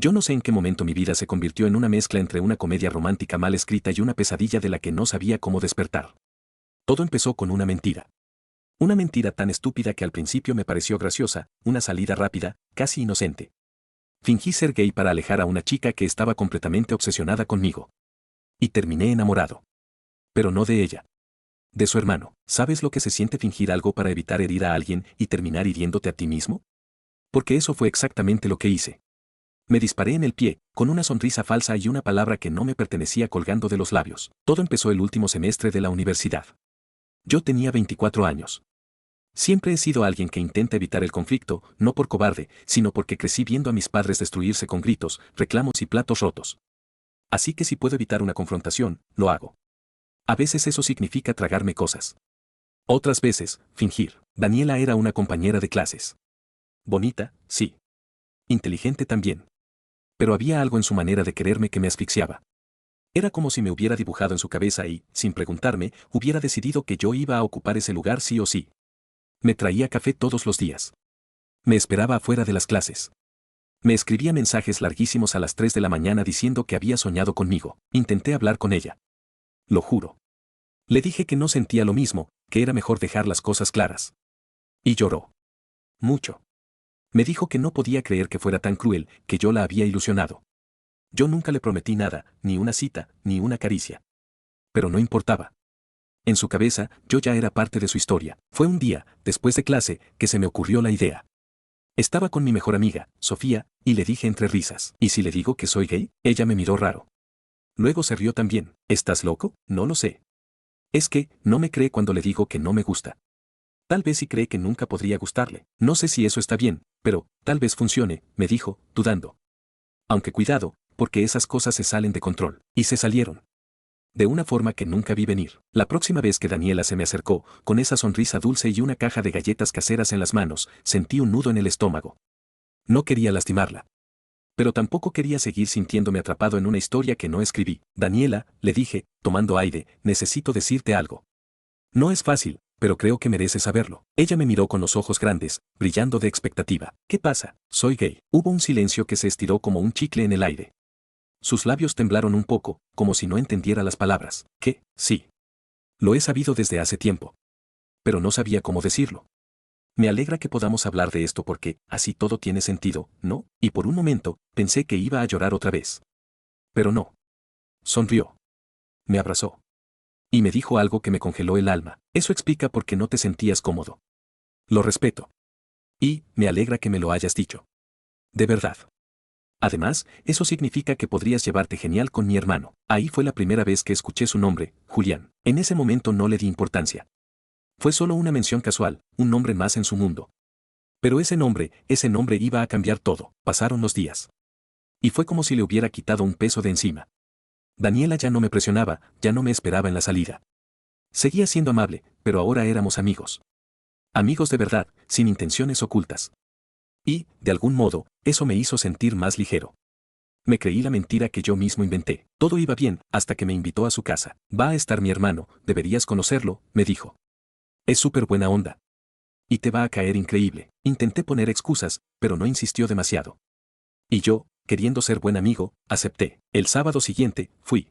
Yo no sé en qué momento mi vida se convirtió en una mezcla entre una comedia romántica mal escrita y una pesadilla de la que no sabía cómo despertar. Todo empezó con una mentira. Una mentira tan estúpida que al principio me pareció graciosa, una salida rápida, casi inocente. Fingí ser gay para alejar a una chica que estaba completamente obsesionada conmigo. Y terminé enamorado. Pero no de ella. De su hermano. ¿Sabes lo que se siente fingir algo para evitar herir a alguien y terminar hiriéndote a ti mismo? Porque eso fue exactamente lo que hice. Me disparé en el pie, con una sonrisa falsa y una palabra que no me pertenecía colgando de los labios. Todo empezó el último semestre de la universidad. Yo tenía 24 años. Siempre he sido alguien que intenta evitar el conflicto, no por cobarde, sino porque crecí viendo a mis padres destruirse con gritos, reclamos y platos rotos. Así que si puedo evitar una confrontación, lo hago. A veces eso significa tragarme cosas. Otras veces, fingir. Daniela era una compañera de clases. Bonita, sí. Inteligente también. Pero había algo en su manera de quererme que me asfixiaba. Era como si me hubiera dibujado en su cabeza y, sin preguntarme, hubiera decidido que yo iba a ocupar ese lugar sí o sí. Me traía café todos los días. Me esperaba afuera de las clases. Me escribía mensajes larguísimos a las 3 de la mañana diciendo que había soñado conmigo. Intenté hablar con ella. Lo juro. Le dije que no sentía lo mismo, que era mejor dejar las cosas claras. Y lloró. Mucho. Me dijo que no podía creer que fuera tan cruel, que yo la había ilusionado. Yo nunca le prometí nada, ni una cita, ni una caricia. Pero no importaba. En su cabeza, yo ya era parte de su historia. Fue un día, después de clase, que se me ocurrió la idea. Estaba con mi mejor amiga, Sofía, y le dije entre risas, ¿y si le digo que soy gay? Ella me miró raro. Luego se rió también. ¿Estás loco? No lo sé. Es que, no me cree cuando le digo que no me gusta. Tal vez sí cree que nunca podría gustarle. No sé si eso está bien, pero, tal vez funcione, me dijo, dudando. Aunque cuidado, porque esas cosas se salen de control. Y se salieron. De una forma que nunca vi venir. La próxima vez que Daniela se me acercó, con esa sonrisa dulce y una caja de galletas caseras en las manos, sentí un nudo en el estómago. No quería lastimarla. Pero tampoco quería seguir sintiéndome atrapado en una historia que no escribí. Daniela, le dije, tomando aire, necesito decirte algo. No es fácil, pero creo que mereces saberlo. Ella me miró con los ojos grandes, brillando de expectativa. ¿Qué pasa? Soy gay. Hubo un silencio que se estiró como un chicle en el aire. Sus labios temblaron un poco, como si no entendiera las palabras. ¿Qué? Sí. Lo he sabido desde hace tiempo. Pero no sabía cómo decirlo. Me alegra que podamos hablar de esto porque, así todo tiene sentido, ¿no? Y por un momento, pensé que iba a llorar otra vez. Pero no. Sonrió. Me abrazó. Y me dijo algo que me congeló el alma. Eso explica por qué no te sentías cómodo. Lo respeto. Y, me alegra que me lo hayas dicho. De verdad. Además, eso significa que podrías llevarte genial con mi hermano. Ahí fue la primera vez que escuché su nombre, Julián. En ese momento no le di importancia. Fue solo una mención casual, un nombre más en su mundo. Pero ese nombre iba a cambiar todo. Pasaron los días. Y fue como si le hubiera quitado un peso de encima. Daniela ya no me presionaba, ya no me esperaba en la salida. Seguía siendo amable, pero ahora éramos amigos. Amigos de verdad, sin intenciones ocultas. Y, de algún modo, eso me hizo sentir más ligero. Me creí la mentira que yo mismo inventé. Todo iba bien, hasta que me invitó a su casa. Va a estar mi hermano, deberías conocerlo, me dijo. Es súper buena onda. Y te va a caer increíble. Intenté poner excusas, pero no insistió demasiado. Y yo, queriendo ser buen amigo, acepté. El sábado siguiente, fui.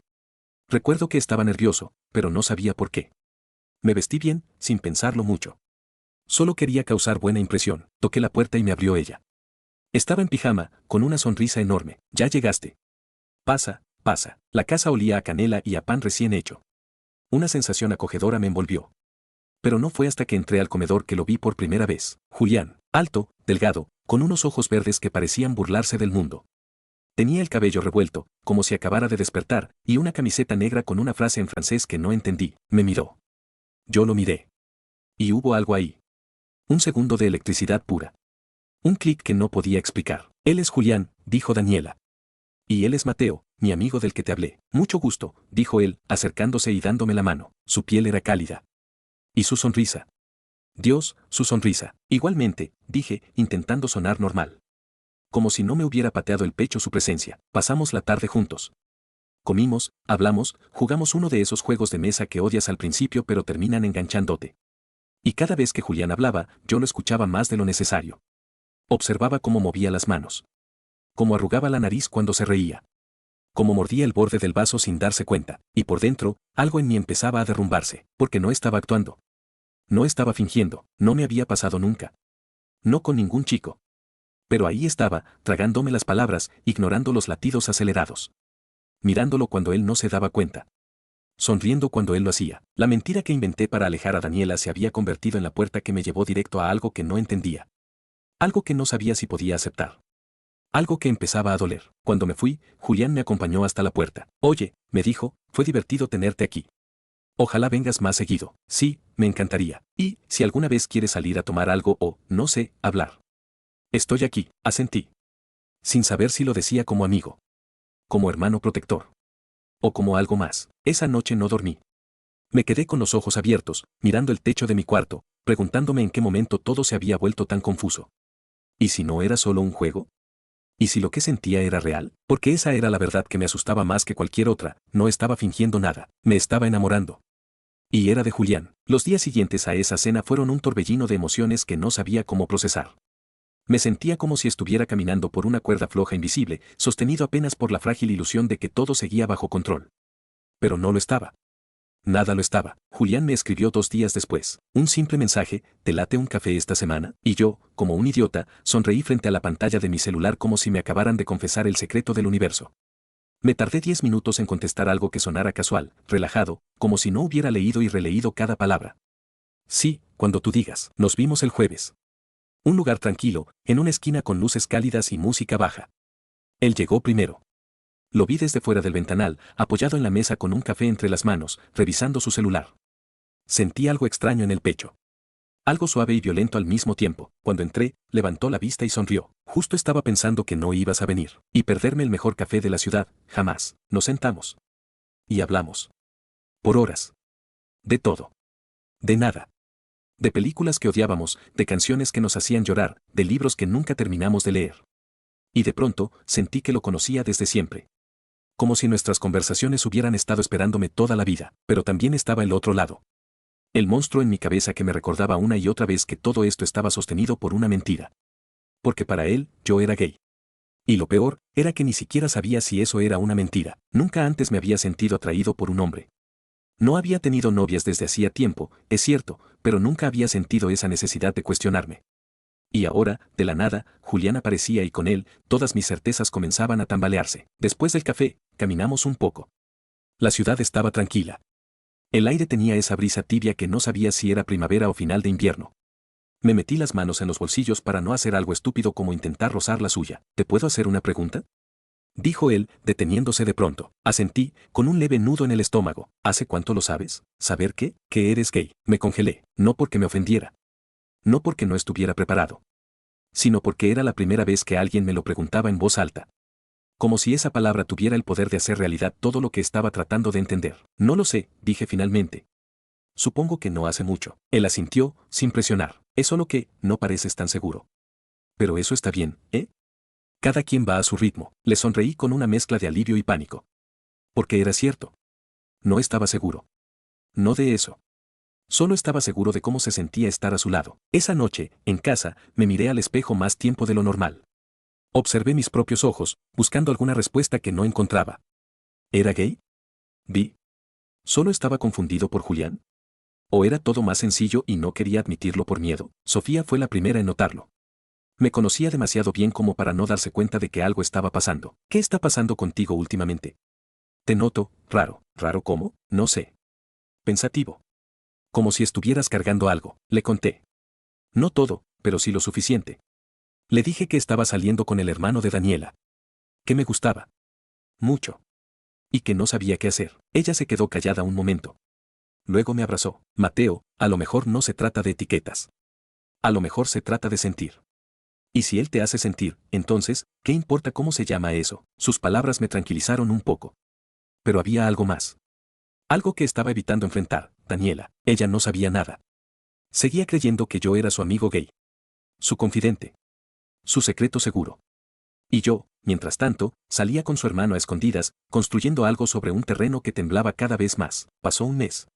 Recuerdo que estaba nervioso, pero no sabía por qué. Me vestí bien, sin pensarlo mucho. Solo quería causar buena impresión. Toqué la puerta y me abrió ella. Estaba en pijama, con una sonrisa enorme. Ya llegaste. Pasa, pasa. La casa olía a canela y a pan recién hecho. Una sensación acogedora me envolvió. Pero no fue hasta que entré al comedor que lo vi por primera vez. Julián, alto, delgado, con unos ojos verdes que parecían burlarse del mundo. Tenía el cabello revuelto, como si acabara de despertar, y una camiseta negra con una frase en francés que no entendí. Me miró. Yo lo miré. Y hubo algo ahí. Un segundo de electricidad pura. Un clic que no podía explicar. Él es Julián, dijo Daniela. Y él es Mateo, mi amigo del que te hablé. Mucho gusto, dijo él, acercándose y dándome la mano. Su piel era cálida. Y su sonrisa. Dios, su sonrisa. Igualmente, dije, intentando sonar normal. Como si no me hubiera pateado el pecho su presencia. Pasamos la tarde juntos. Comimos, hablamos, jugamos uno de esos juegos de mesa que odias al principio pero terminan enganchándote. Y cada vez que Julián hablaba, yo lo escuchaba más de lo necesario. Observaba cómo movía las manos. cómo arrugaba la nariz cuando se reía, cómo mordía el borde del vaso sin darse cuenta, y por dentro, algo en mí empezaba a derrumbarse, porque no estaba actuando. No estaba fingiendo, no me había pasado nunca. No con ningún chico. Pero ahí estaba, tragándome las palabras, ignorando los latidos acelerados. Mirándolo cuando él no se daba cuenta. Sonriendo cuando él lo hacía. La mentira que inventé para alejar a Daniela se había convertido en la puerta que me llevó directo a algo que no entendía. Algo que no sabía si podía aceptar. Algo que empezaba a doler. Cuando me fui, Julián me acompañó hasta la puerta. Oye, me dijo, fue divertido tenerte aquí. Ojalá vengas más seguido. Sí, me encantaría. Y, si alguna vez quieres salir a tomar algo o, no sé, hablar. Estoy aquí, asentí. Sin saber si lo decía como amigo. Como hermano protector. O como algo más. Esa noche no dormí. Me quedé con los ojos abiertos, mirando el techo de mi cuarto, preguntándome en qué momento todo se había vuelto tan confuso. ¿Y si no era solo un juego? ¿Y si lo que sentía era real? Porque esa era la verdad que me asustaba más que cualquier otra, no estaba fingiendo nada, me estaba enamorando. Y era de Julián. Los días siguientes a esa cena fueron un torbellino de emociones que no sabía cómo procesar. Me sentía como si estuviera caminando por una cuerda floja invisible, sostenido apenas por la frágil ilusión de que todo seguía bajo control. Pero no lo estaba. Nada lo estaba. Julián me escribió 2 días después. Un simple mensaje, ¿te late un café esta semana? Y yo, como un idiota, sonreí frente a la pantalla de mi celular como si me acabaran de confesar el secreto del universo. Me tardé 10 minutos en contestar algo que sonara casual, relajado, como si no hubiera leído y releído cada palabra. Sí, cuando tú digas. Nos vimos el jueves. Un lugar tranquilo, en una esquina con luces cálidas y música baja. Él llegó primero. Lo vi desde fuera del ventanal, apoyado en la mesa con un café entre las manos, revisando su celular. Sentí algo extraño en el pecho. Algo suave y violento al mismo tiempo. Cuando entré, levantó la vista y sonrió. Justo estaba pensando que no ibas a venir. Y perderme el mejor café de la ciudad, jamás. Nos sentamos. Y hablamos. Por horas. De todo. De nada. De películas que odiábamos, de canciones que nos hacían llorar, de libros que nunca terminamos de leer. Y de pronto, sentí que lo conocía desde siempre. Como si nuestras conversaciones hubieran estado esperándome toda la vida, pero también estaba el otro lado. El monstruo en mi cabeza que me recordaba una y otra vez que todo esto estaba sostenido por una mentira. Porque para él, yo era gay. Y lo peor, era que ni siquiera sabía si eso era una mentira. Nunca antes me había sentido atraído por un hombre. No había tenido novias desde hacía tiempo, es cierto, pero nunca había sentido esa necesidad de cuestionarme. Y ahora, de la nada, Julián aparecía y con él, todas mis certezas comenzaban a tambalearse. Después del café, caminamos un poco. La ciudad estaba tranquila. El aire tenía esa brisa tibia que no sabía si era primavera o final de invierno. Me metí las manos en los bolsillos para no hacer algo estúpido como intentar rozar la suya. ¿Te puedo hacer una pregunta?, dijo él, deteniéndose de pronto. Asentí, con un leve nudo en el estómago. ¿Hace cuánto lo sabes? ¿Saber qué? Que eres gay. Me congelé, no porque me ofendiera. No porque no estuviera preparado. Sino porque era la primera vez que alguien me lo preguntaba en voz alta. Como si esa palabra tuviera el poder de hacer realidad todo lo que estaba tratando de entender. No lo sé, dije finalmente. Supongo que no hace mucho. Él asintió, sin presionar. Es solo que, no pareces tan seguro. Pero eso está bien, ¿eh? Cada quien va a su ritmo. Le sonreí con una mezcla de alivio y pánico. Porque era cierto. No estaba seguro. No de eso. Solo estaba seguro de cómo se sentía estar a su lado. Esa noche, en casa, me miré al espejo más tiempo de lo normal. Observé mis propios ojos, buscando alguna respuesta que no encontraba. ¿Era gay? Vi. ¿Solo estaba confundido por Julián? ¿O era todo más sencillo y no quería admitirlo por miedo? Sofía fue la primera en notarlo. Me conocía demasiado bien como para no darse cuenta de que algo estaba pasando. ¿Qué está pasando contigo últimamente? Te noto, raro. ¿Raro cómo? No sé. Pensativo. Como si estuvieras cargando algo, le conté. No todo, pero sí lo suficiente. Le dije que estaba saliendo con el hermano de Daniela. Que me gustaba. Mucho. Y que no sabía qué hacer. Ella se quedó callada un momento. Luego me abrazó. Mateo, a lo mejor no se trata de etiquetas. A lo mejor se trata de sentir. Y si él te hace sentir, entonces, ¿qué importa cómo se llama eso? Sus palabras me tranquilizaron un poco. Pero había algo más. Algo que estaba evitando enfrentar. Daniela. Ella no sabía nada. Seguía creyendo que yo era su amigo gay. Su confidente. Su secreto seguro. Y yo, mientras tanto, salía con su hermano a escondidas, construyendo algo sobre un terreno que temblaba cada vez más. Pasó un mes.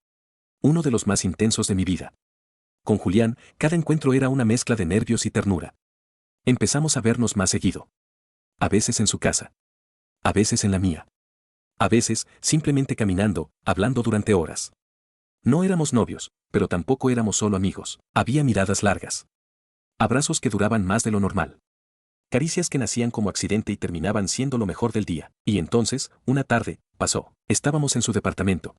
Uno de los más intensos de mi vida. Con Julián, cada encuentro era una mezcla de nervios y ternura. Empezamos a vernos más seguido. A veces en su casa. A veces en la mía. A veces, simplemente caminando, hablando durante horas. No éramos novios, pero tampoco éramos solo amigos. Había miradas largas. Abrazos que duraban más de lo normal. Caricias que nacían como accidente y terminaban siendo lo mejor del día. Y entonces, una tarde, pasó. Estábamos en su departamento.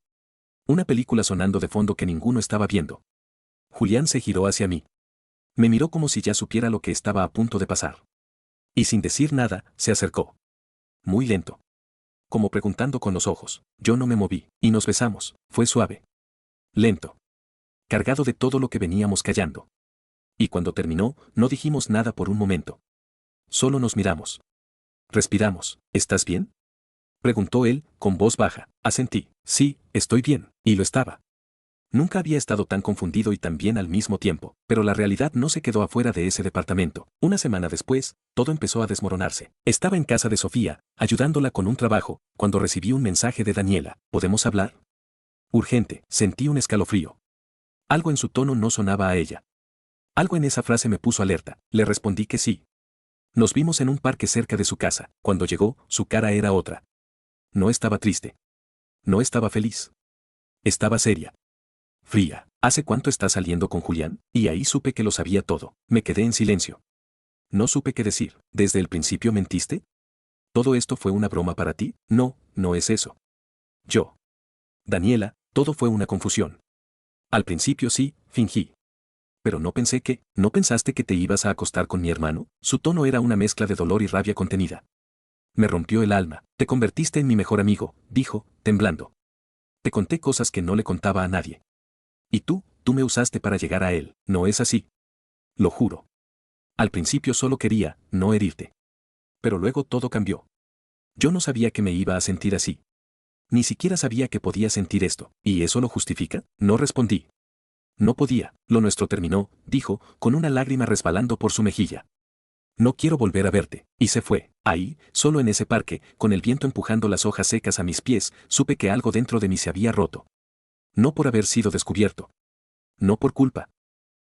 Una película sonando de fondo que ninguno estaba viendo. Julián se giró hacia mí. Me miró como si ya supiera lo que estaba a punto de pasar. Y sin decir nada, se acercó. Muy lento. Como preguntando con los ojos. Yo no me moví, y nos besamos. Fue suave. Lento. Cargado de todo lo que veníamos callando. Y cuando terminó, no dijimos nada por un momento. Solo nos miramos. Respiramos. ¿Estás bien? Preguntó él, con voz baja. Asentí. Sí, estoy bien. Y lo estaba. Nunca había estado tan confundido y tan bien al mismo tiempo, pero la realidad no se quedó afuera de ese departamento. Una semana después, todo empezó a desmoronarse. Estaba en casa de Sofía, ayudándola con un trabajo, cuando recibí un mensaje de Daniela. ¿Podemos hablar? Urgente. Sentí un escalofrío. Algo en su tono no sonaba a ella. Algo en esa frase me puso alerta. Le respondí que sí. Nos vimos en un parque cerca de su casa. Cuando llegó, su cara era otra. No estaba triste. No estaba feliz. Estaba seria. Fría. ¿Hace cuánto estás saliendo con Julián? Y ahí supe que lo sabía todo. Me quedé en silencio. No supe qué decir. ¿Desde el principio mentiste? ¿Todo esto fue una broma para ti? No, no es eso. Yo. Daniela, todo fue una confusión. Al principio sí, fingí. Pero ¿no pensaste que te ibas a acostar con mi hermano? Su tono era una mezcla de dolor y rabia contenida. Me rompió el alma. Te convertiste en mi mejor amigo, dijo, temblando. Te conté cosas que no le contaba a nadie. Y tú me usaste para llegar a él, ¿no es así? Lo juro. Al principio solo quería, no herirte. Pero luego todo cambió. Yo no sabía que me iba a sentir así. Ni siquiera sabía que podía sentir esto. ¿Y eso lo justifica? No respondí. No podía, lo nuestro terminó, dijo, con una lágrima resbalando por su mejilla. No quiero volver a verte. Y se fue. Ahí, solo en ese parque, con el viento empujando las hojas secas a mis pies, supe que algo dentro de mí se había roto. No por haber sido descubierto. No por culpa.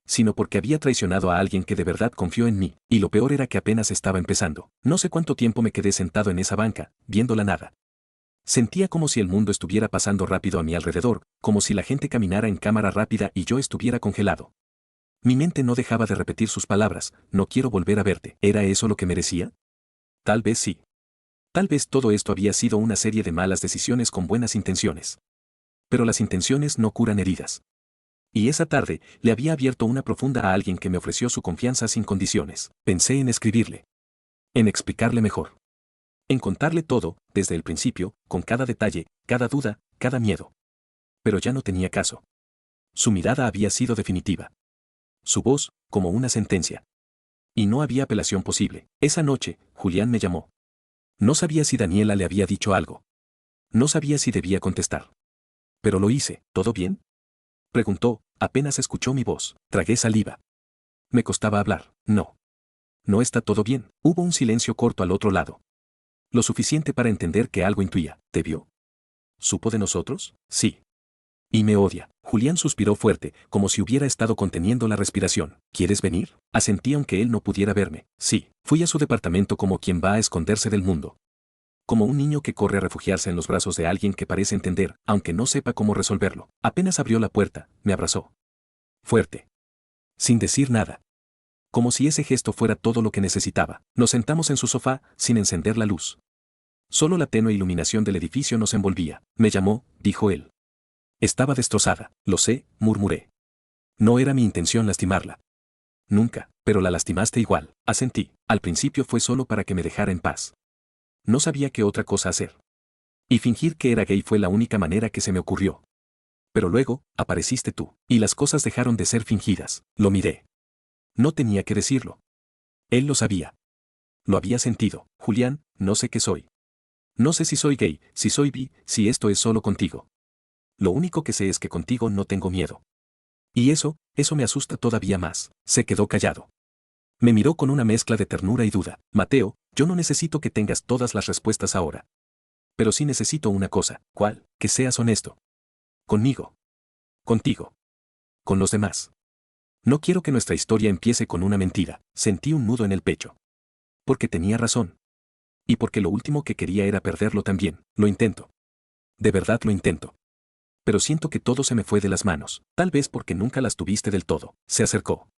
Sino porque había traicionado a alguien que de verdad confió en mí, y lo peor era que apenas estaba empezando. No sé cuánto tiempo me quedé sentado en esa banca, viendo la nada. Sentía como si el mundo estuviera pasando rápido a mi alrededor, como si la gente caminara en cámara rápida y yo estuviera congelado. Mi mente no dejaba de repetir sus palabras, no quiero volver a verte. ¿Era eso lo que merecía? Tal vez sí. Tal vez todo esto había sido una serie de malas decisiones con buenas intenciones. Pero las intenciones no curan heridas. Y esa tarde, le había abierto una profunda a alguien que me ofreció su confianza sin condiciones. Pensé en escribirle. En explicarle mejor. En contarle todo, desde el principio, con cada detalle, cada duda, cada miedo. Pero ya no tenía caso. Su mirada había sido definitiva. Su voz, como una sentencia. Y no había apelación posible. Esa noche, Julián me llamó. No sabía si Daniela le había dicho algo. No sabía si debía contestar. Pero lo hice. ¿Todo bien? Preguntó, apenas escuchó mi voz. Tragué saliva. Me costaba hablar. No. No está todo bien. Hubo un silencio corto al otro lado. Lo suficiente para entender que algo intuía. ¿Te vio? ¿Supo de nosotros? Sí. Y me odia. Julián suspiró fuerte, como si hubiera estado conteniendo la respiración. ¿Quieres venir? Asentí aunque él no pudiera verme. Sí. Fui a su departamento como quien va a esconderse del mundo. Como un niño que corre a refugiarse en los brazos de alguien que parece entender, aunque no sepa cómo resolverlo. Apenas abrió la puerta, me abrazó. Fuerte. Sin decir nada. Como si ese gesto fuera todo lo que necesitaba. Nos sentamos en su sofá, sin encender la luz. Solo la tenue iluminación del edificio nos envolvía. Me llamó, dijo él. Estaba destrozada. Lo sé, murmuré. No era mi intención lastimarla. Nunca, pero la lastimaste igual. Asentí. Al principio fue solo para que me dejara en paz. No sabía qué otra cosa hacer. Y fingir que era gay fue la única manera que se me ocurrió. Pero luego, apareciste tú, y las cosas dejaron de ser fingidas. Lo miré. No tenía que decirlo. Él lo sabía. Lo había sentido. Julián, no sé qué soy. No sé si soy gay, si soy bi, si esto es solo contigo. Lo único que sé es que contigo no tengo miedo. Y eso me asusta todavía más. Se quedó callado. Me miró con una mezcla de ternura y duda. Mateo, yo no necesito que tengas todas las respuestas ahora. Pero sí necesito una cosa. ¿Cuál? Que seas honesto. Conmigo. Contigo. Con los demás. No quiero que nuestra historia empiece con una mentira. Sentí un nudo en el pecho. Porque tenía razón. Y porque lo último que quería era perderlo también. Lo intento. De verdad lo intento. Pero siento que todo se me fue de las manos, tal vez porque nunca las tuviste del todo. Se acercó.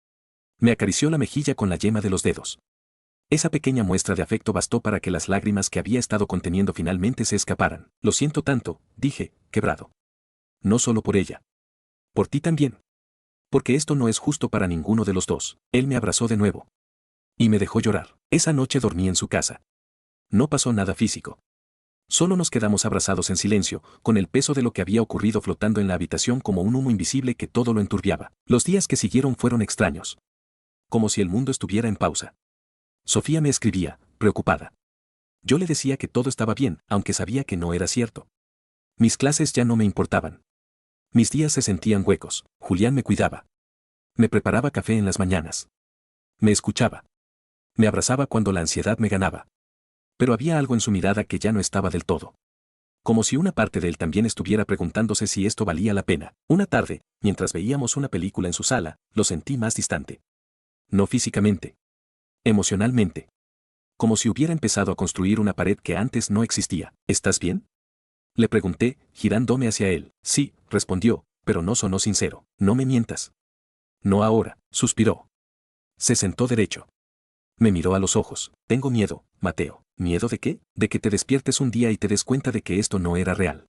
Me acarició la mejilla con la yema de los dedos. Esa pequeña muestra de afecto bastó para que las lágrimas que había estado conteniendo finalmente se escaparan. Lo siento tanto, dije, quebrado. No solo por ella. Por ti también. Porque esto no es justo para ninguno de los dos. Él me abrazó de nuevo. Y me dejó llorar. Esa noche dormí en su casa. No pasó nada físico. Solo nos quedamos abrazados en silencio, con el peso de lo que había ocurrido flotando en la habitación como un humo invisible que todo lo enturbiaba. Los días que siguieron fueron extraños. Como si el mundo estuviera en pausa. Sofía me escribía, preocupada. Yo le decía que todo estaba bien, aunque sabía que no era cierto. Mis clases ya no me importaban. Mis días se sentían huecos. Julián me cuidaba. Me preparaba café en las mañanas. Me escuchaba. Me abrazaba cuando la ansiedad me ganaba. Pero había algo en su mirada que ya no estaba del todo. Como si una parte de él también estuviera preguntándose si esto valía la pena. Una tarde, mientras veíamos una película en su sala, lo sentí más distante. No físicamente. Emocionalmente. Como si hubiera empezado a construir una pared que antes no existía. ¿Estás bien? Le pregunté, girándome hacia él. Sí, respondió, pero no sonó sincero. No me mientas. No ahora, suspiró. Se sentó derecho. Me miró a los ojos. Tengo miedo, Mateo. ¿Miedo de qué? De que te despiertes un día y te des cuenta de que esto no era real.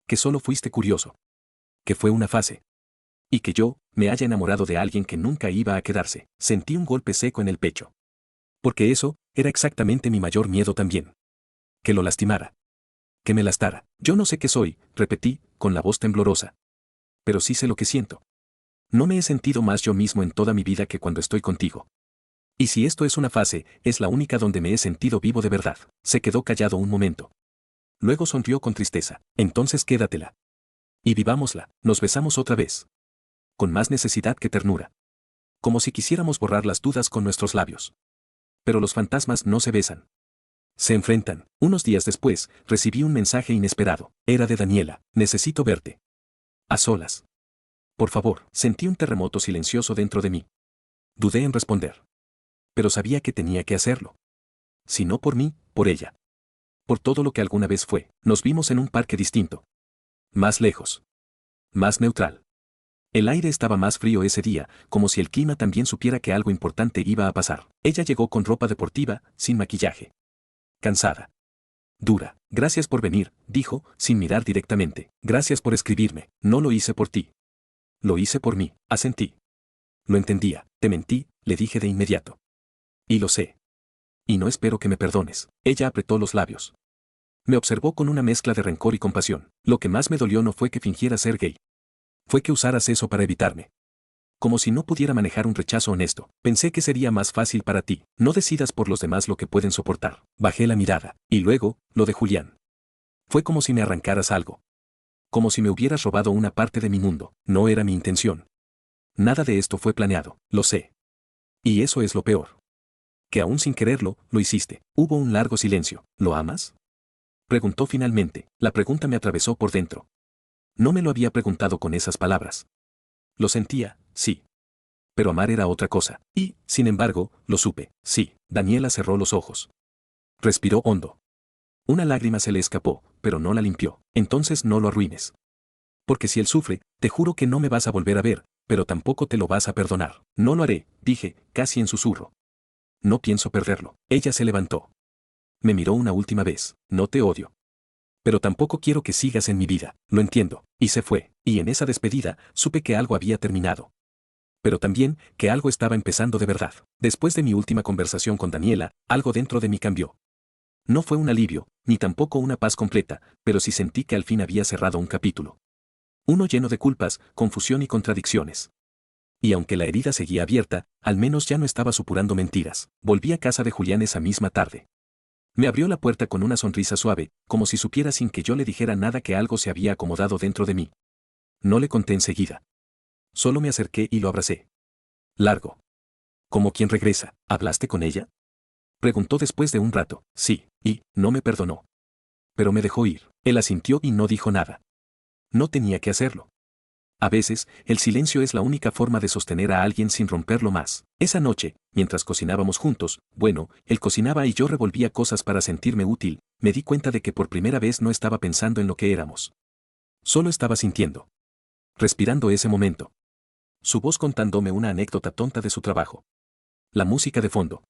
Que solo fuiste curioso. Que fue una fase. Y que yo, me haya enamorado de alguien que nunca iba a quedarse. Sentí un golpe seco en el pecho. Porque eso, era exactamente mi mayor miedo también. Que lo lastimara. Que me lastara. Yo no sé qué soy, repetí, con la voz temblorosa. Pero sí sé lo que siento. No me he sentido más yo mismo en toda mi vida que cuando estoy contigo. Y si esto es una fase, es la única donde me he sentido vivo de verdad. Se quedó callado un momento. Luego sonrió con tristeza. Entonces quédatela. Y vivámosla. Nos besamos otra vez. Con más necesidad que ternura. Como si quisiéramos borrar las dudas con nuestros labios. Pero los fantasmas no se besan. Se enfrentan. Unos días después, recibí un mensaje inesperado. Era de Daniela. Necesito verte. A solas. Por favor. Sentí un terremoto silencioso dentro de mí. Dudé en responder. Pero sabía que tenía que hacerlo. Si no por mí, por ella. Por todo lo que alguna vez fue. Nos vimos en un parque distinto. Más lejos. Más neutral. El aire estaba más frío ese día, como si el clima también supiera que algo importante iba a pasar. Ella llegó con ropa deportiva, sin maquillaje. Cansada. Dura. Gracias por venir, dijo, sin mirar directamente. Gracias por escribirme. No lo hice por ti. Lo hice por mí, asentí. Lo entendía. Te mentí, le dije de inmediato. Y lo sé. Y no espero que me perdones. Ella apretó los labios. Me observó con una mezcla de rencor y compasión. Lo que más me dolió no fue que fingiera ser gay. Fue que usaras eso para evitarme. Como si no pudiera manejar un rechazo honesto. Pensé que sería más fácil para ti. No decidas por los demás lo que pueden soportar. Bajé la mirada. Y luego, lo de Julián. Fue como si me arrancaras algo. Como si me hubieras robado una parte de mi mundo. No era mi intención. Nada de esto fue planeado. Lo sé. Y eso es lo peor. Que aún sin quererlo, lo hiciste. Hubo un largo silencio. ¿Lo amas? Preguntó finalmente. La pregunta me atravesó por dentro. No me lo había preguntado con esas palabras. Lo sentía, sí. Pero amar era otra cosa. Y, sin embargo, lo supe. Sí. Daniela cerró los ojos. Respiró hondo. Una lágrima se le escapó, pero no la limpió. Entonces no lo arruines. Porque si él sufre, te juro que no me vas a volver a ver, pero tampoco te lo vas a perdonar. No lo haré, dije, casi en susurro. No pienso perderlo. Ella se levantó. Me miró una última vez. No te odio. Pero tampoco quiero que sigas en mi vida. Lo entiendo. Y se fue. Y en esa despedida, supe que algo había terminado. Pero también, que algo estaba empezando de verdad. Después de mi última conversación con Daniela, algo dentro de mí cambió. No fue un alivio, ni tampoco una paz completa, pero sí sentí que al fin había cerrado un capítulo. Uno lleno de culpas, confusión y contradicciones. Y aunque la herida seguía abierta, al menos ya no estaba supurando mentiras. Volví a casa de Julián esa misma tarde. Me abrió la puerta con una sonrisa suave, como si supiera sin que yo le dijera nada que algo se había acomodado dentro de mí. No le conté enseguida. Solo me acerqué y lo abracé. Largo. Como quien regresa. ¿Hablaste con ella? Preguntó después de un rato. Sí, y no me perdonó. Pero me dejó ir. Él asintió y no dijo nada. No tenía que hacerlo. A veces, el silencio es la única forma de sostener a alguien sin romperlo más. Esa noche, mientras cocinábamos juntos, bueno, él cocinaba y yo revolvía cosas para sentirme útil, me di cuenta de que por primera vez no estaba pensando en lo que éramos. Solo estaba sintiendo. Respirando ese momento. Su voz contándome una anécdota tonta de su trabajo. La música de fondo.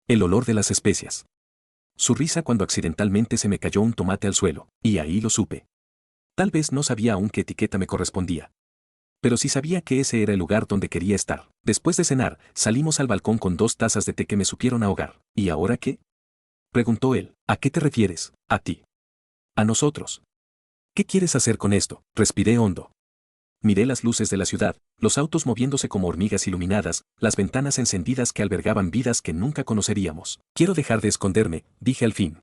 El olor de las especias. Su risa cuando accidentalmente se me cayó un tomate al suelo, y ahí lo supe. Tal vez no sabía aún qué etiqueta me correspondía. Pero sí sabía que ese era el lugar donde quería estar. Después de cenar, salimos al balcón con 2 tazas de té que me supieron ahogar. ¿Y ahora qué? Preguntó él. ¿A qué te refieres? A ti. A nosotros. ¿Qué quieres hacer con esto? Respiré hondo. Miré las luces de la ciudad, los autos moviéndose como hormigas iluminadas, las ventanas encendidas que albergaban vidas que nunca conoceríamos. Quiero dejar de esconderme, dije al fin.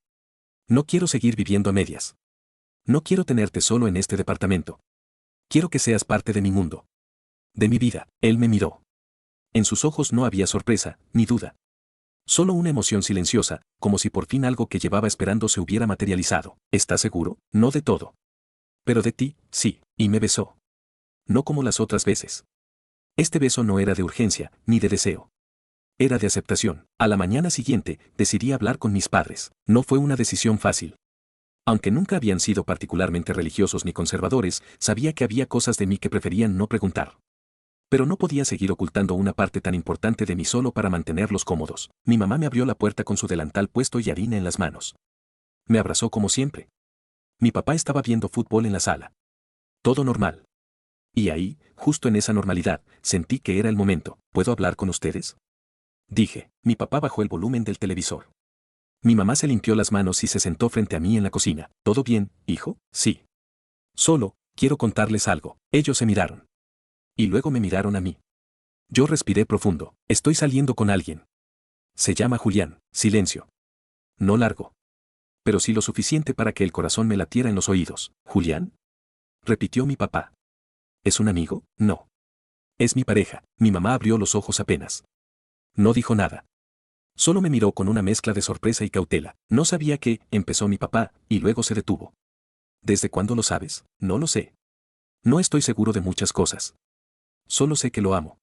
No quiero seguir viviendo a medias. No quiero tenerte solo en este departamento. Quiero que seas parte de mi mundo. De mi vida. Él me miró. En sus ojos no había sorpresa, ni duda. Solo una emoción silenciosa, como si por fin algo que llevaba esperando se hubiera materializado. ¿Estás seguro? No de todo. Pero de ti, sí, y me besó. No como las otras veces. Este beso no era de urgencia, ni de deseo. Era de aceptación. A la mañana siguiente, decidí hablar con mis padres. No fue una decisión fácil. Aunque nunca habían sido particularmente religiosos ni conservadores, sabía que había cosas de mí que preferían no preguntar. Pero no podía seguir ocultando una parte tan importante de mí solo para mantenerlos cómodos. Mi mamá me abrió la puerta con su delantal puesto y harina en las manos. Me abrazó como siempre. Mi papá estaba viendo fútbol en la sala. Todo normal. Y ahí, justo en esa normalidad, sentí que era el momento. ¿Puedo hablar con ustedes? Dije. Mi papá bajó el volumen del televisor. Mi mamá se limpió las manos y se sentó frente a mí en la cocina. ¿Todo bien, hijo? Sí. Solo, quiero contarles algo. Ellos se miraron. Y luego me miraron a mí. Yo respiré profundo. Estoy saliendo con alguien. Se llama Julián. Silencio. No largo. Pero sí lo suficiente para que el corazón me latiera en los oídos. ¿Julián? Repitió mi papá. ¿Es un amigo? No. Es mi pareja. Mi mamá abrió los ojos apenas. No dijo nada. Solo me miró con una mezcla de sorpresa y cautela. No sabía qué, empezó mi papá, y luego se detuvo. ¿Desde cuándo lo sabes? No lo sé. No estoy seguro de muchas cosas. Solo sé que lo amo.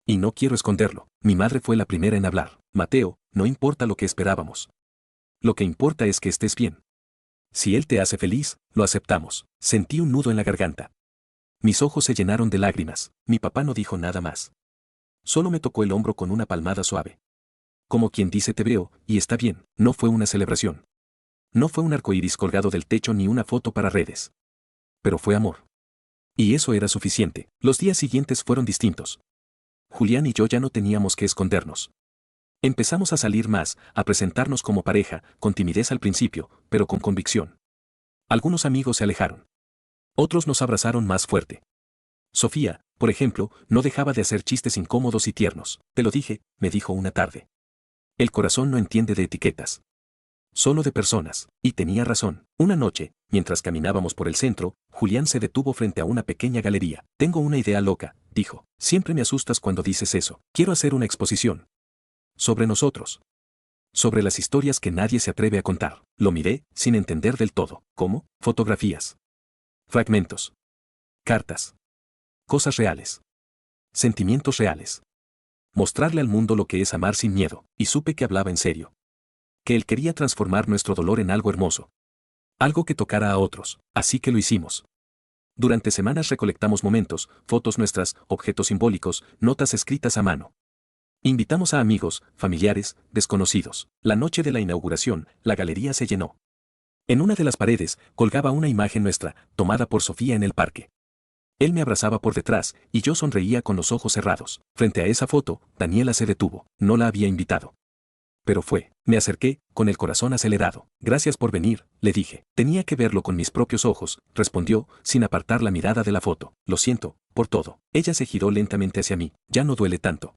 Y no quiero esconderlo. Mi madre fue la primera en hablar. Mateo, no importa lo que esperábamos. Lo que importa es que estés bien. Si él te hace feliz, lo aceptamos. Sentí un nudo en la garganta. Mis ojos se llenaron de lágrimas. Mi papá no dijo nada más. Solo me tocó el hombro con una palmada suave. Como quien dice te veo, y está bien. No fue una celebración. No fue un arcoíris colgado del techo ni una foto para redes. Pero fue amor. Y eso era suficiente. Los días siguientes fueron distintos. Julián y yo ya no teníamos que escondernos. Empezamos a salir más, a presentarnos como pareja, con timidez al principio, pero con convicción. Algunos amigos se alejaron. Otros nos abrazaron más fuerte. Sofía, por ejemplo, no dejaba de hacer chistes incómodos y tiernos. Te lo dije, me dijo una tarde. El corazón no entiende de etiquetas. Solo de personas. Y tenía razón. Una noche, mientras caminábamos por el centro, Julián se detuvo frente a una pequeña galería. Tengo una idea loca, dijo. Siempre me asustas cuando dices eso. Quiero hacer una exposición. Sobre nosotros. Sobre las historias que nadie se atreve a contar. Lo miré, sin entender del todo. ¿Cómo? Fotografías. Fragmentos. Cartas. Cosas reales. Sentimientos reales. Mostrarle al mundo lo que es amar sin miedo. Y supe que hablaba en serio. Que él quería transformar nuestro dolor en algo hermoso. Algo que tocara a otros. Así que lo hicimos. Durante semanas recolectamos momentos, fotos nuestras, objetos simbólicos, notas escritas a mano. Invitamos a amigos, familiares, desconocidos. La noche de la inauguración, la galería se llenó. En una de las paredes, colgaba una imagen nuestra, tomada por Sofía en el parque. Él me abrazaba por detrás, y yo sonreía con los ojos cerrados. Frente a esa foto, Daniela se detuvo. No la había invitado. Pero fue. Me acerqué, con el corazón acelerado. Gracias por venir, le dije. Tenía que verlo con mis propios ojos, respondió, sin apartar la mirada de la foto. Lo siento, por todo. Ella se giró lentamente hacia mí. Ya no duele tanto.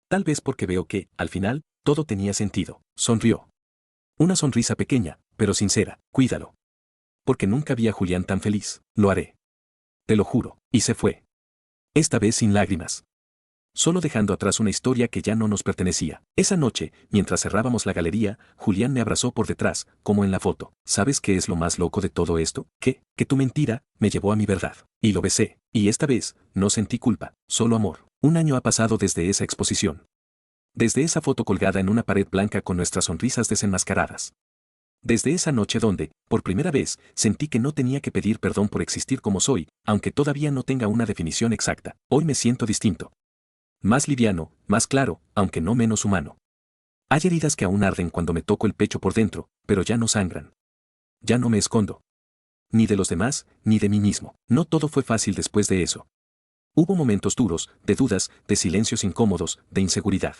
Tal vez porque veo que, al final, todo tenía sentido. Sonrió. Una sonrisa pequeña, pero sincera. Cuídalo. Porque nunca vi a Julián tan feliz. Lo haré. Te lo juro. Y se fue. Esta vez sin lágrimas. solo dejando atrás una historia que ya no nos pertenecía. Esa noche, mientras cerrábamos la galería, Julián me abrazó por detrás, como en la foto. ¿Sabes qué es lo más loco de todo esto? Que tu mentira me llevó a mi verdad. Y lo besé. Y esta vez, no sentí culpa, solo amor. Un año ha pasado desde esa exposición. Desde esa foto colgada en una pared blanca con nuestras sonrisas desenmascaradas. Desde esa noche donde, por primera vez, sentí que no tenía que pedir perdón por existir como soy, aunque todavía no tenga una definición exacta. Hoy me siento distinto. Más liviano, más claro, aunque no menos humano. Hay heridas que aún arden cuando me toco el pecho por dentro, pero ya no sangran. Ya no me escondo. Ni de los demás, ni de mí mismo. No todo fue fácil después de eso. Hubo momentos duros, de dudas, de silencios incómodos, de inseguridad.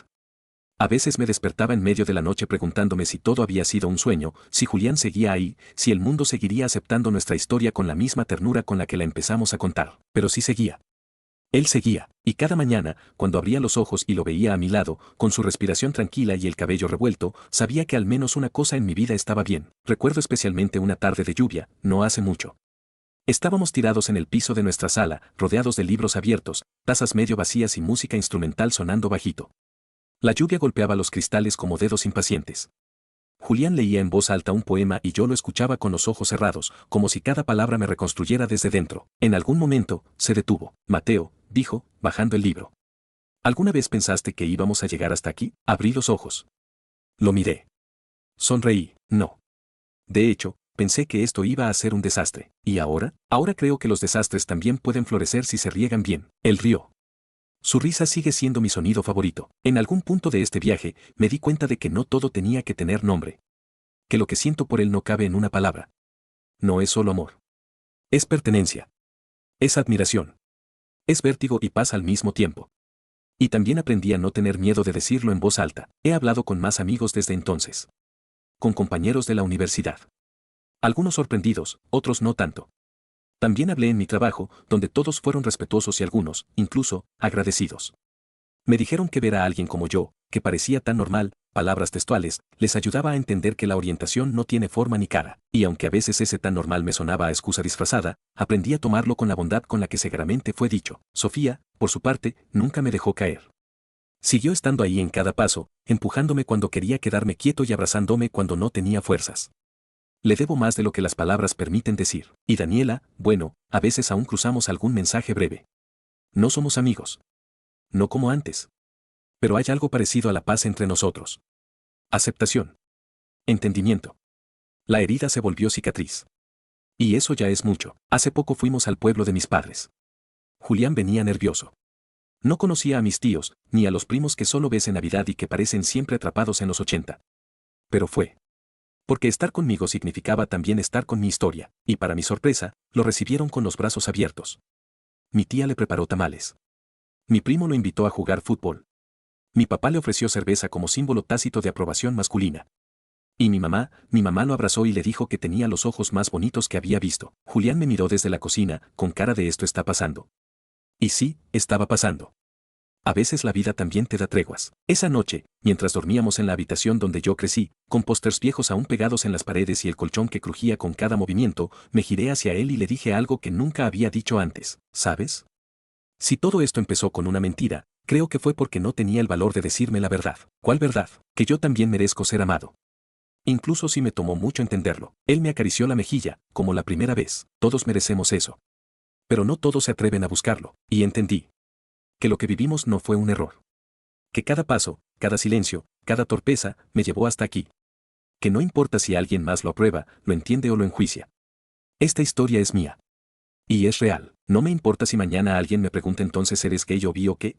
A veces me despertaba en medio de la noche preguntándome si todo había sido un sueño, si Julián seguía ahí, si el mundo seguiría aceptando nuestra historia con la misma ternura con la que la empezamos a contar. Pero sí seguía. Él seguía, y cada mañana, cuando abría los ojos y lo veía a mi lado, con su respiración tranquila y el cabello revuelto, sabía que al menos una cosa en mi vida estaba bien. Recuerdo especialmente una tarde de lluvia, no hace mucho. Estábamos tirados en el piso de nuestra sala, rodeados de libros abiertos, tazas medio vacías y música instrumental sonando bajito. La lluvia golpeaba los cristales como dedos impacientes. Julián leía en voz alta un poema y yo lo escuchaba con los ojos cerrados, como si cada palabra me reconstruyera desde dentro. En algún momento, se detuvo. Mateo, dijo, bajando el libro. ¿Alguna vez pensaste que íbamos a llegar hasta aquí? Abrí los ojos. Lo miré. Sonreí. No. De hecho, pensé que esto iba a ser un desastre. ¿Y ahora? Ahora creo que los desastres también pueden florecer si se riegan bien. Él rió. Su risa sigue siendo mi sonido favorito. En algún punto de este viaje, me di cuenta de que no todo tenía que tener nombre. Que lo que siento por él no cabe en una palabra. No es solo amor. Es pertenencia. Es admiración. Es vértigo y paz al mismo tiempo. Y también aprendí a no tener miedo de decirlo en voz alta. He hablado con más amigos desde entonces. Con compañeros de la universidad. Algunos sorprendidos, otros no tanto. También hablé en mi trabajo, donde todos fueron respetuosos y algunos, incluso, agradecidos. Me dijeron que ver a alguien como yo, que parecía tan normal, palabras textuales, les ayudaba a entender que la orientación no tiene forma ni cara, y aunque a veces ese tan normal me sonaba a excusa disfrazada, aprendí a tomarlo con la bondad con la que seguramente fue dicho. Sofía, por su parte, nunca me dejó caer. Siguió estando ahí en cada paso, empujándome cuando quería quedarme quieto y abrazándome cuando no tenía fuerzas. Le debo más de lo que las palabras permiten decir. Y Daniela, bueno, a veces aún cruzamos algún mensaje breve. No somos amigos. No como antes. Pero hay algo parecido a la paz entre nosotros. Aceptación. Entendimiento. La herida se volvió cicatriz. Y eso ya es mucho. Hace poco fuimos al pueblo de mis padres. Julián venía nervioso. No conocía a mis tíos, ni a los primos que solo ves en Navidad y que parecen siempre atrapados en los 80. Pero fue. Porque estar conmigo significaba también estar con mi historia, y para mi sorpresa, lo recibieron con los brazos abiertos. Mi tía le preparó tamales. Mi primo lo invitó a jugar fútbol. Mi papá le ofreció cerveza como símbolo tácito de aprobación masculina. Y mi mamá lo abrazó y le dijo que tenía los ojos más bonitos que había visto. Julián me miró desde la cocina, con cara de esto está pasando. Y sí, estaba pasando. A veces la vida también te da treguas. Esa noche, mientras dormíamos en la habitación donde yo crecí, con pósters viejos aún pegados en las paredes y el colchón que crujía con cada movimiento, me giré hacia él y le dije algo que nunca había dicho antes. ¿Sabes? Si todo esto empezó con una mentira, creo que fue porque no tenía el valor de decirme la verdad. ¿Cuál verdad? Que yo también merezco ser amado. Incluso si me tomó mucho entenderlo. Él me acarició la mejilla, como la primera vez. Todos merecemos eso. Pero no todos se atreven a buscarlo. Y entendí. Que lo que vivimos no fue un error. Que cada paso, cada silencio, cada torpeza, me llevó hasta aquí. Que no importa si alguien más lo aprueba, lo entiende o lo enjuicia. Esta historia es mía. Y es real. No me importa si mañana alguien me pregunta entonces ¿eres gay o bi o qué?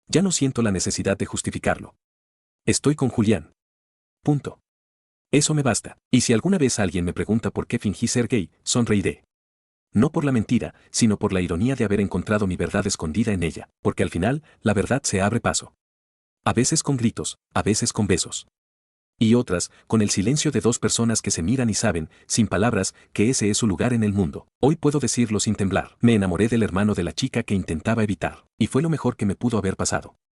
Ya no siento la necesidad de justificarlo. Estoy con Julián. Punto. Eso me basta. Y si alguna vez alguien me pregunta por qué fingí ser gay, sonreiré. No por la mentira, sino por la ironía de haber encontrado mi verdad escondida en ella, porque al final, la verdad se abre paso. A veces con gritos, a veces con besos. Y otras, con el silencio de dos personas que se miran y saben, sin palabras, que ese es su lugar en el mundo. Hoy puedo decirlo sin temblar. Me enamoré del hermano de la chica que intentaba evitar, y fue lo mejor que me pudo haber pasado.